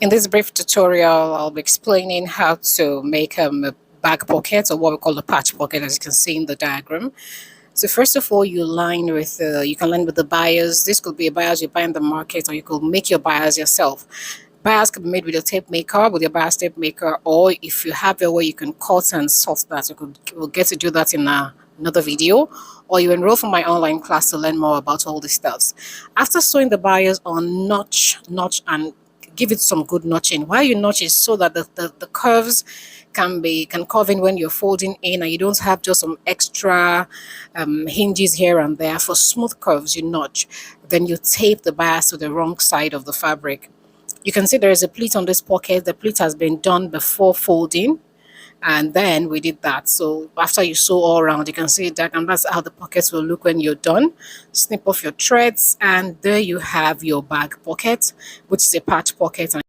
In this brief tutorial, I'll be explaining how to make a back pocket, or what we call a patch pocket, as you can see in the diagram. So first of all, you can line with the bias. This could be a bias you buy in the market, or you could make your bias yourself. Bias can be made with your tape maker, with your bias tape maker, or if you have a way you can cut and sort that, we'll get to do that in another video, or you enroll for my online class to learn more about all these stuffs. After sewing the bias on, notch, and give it some good notching. Why you notch is so that the curves can curve in when you're folding in, and you don't have just some extra hinges here and there. For smooth curves, you notch. Then you tape the bias to the wrong side of the fabric. You can see there is a pleat on this pocket. The pleat has been done before folding, and then we did that. So after you sew all around, you can see that, and that's how the pockets will look when you're done. Snip off your threads, and there you have your back pocket, which is a patch pocket. And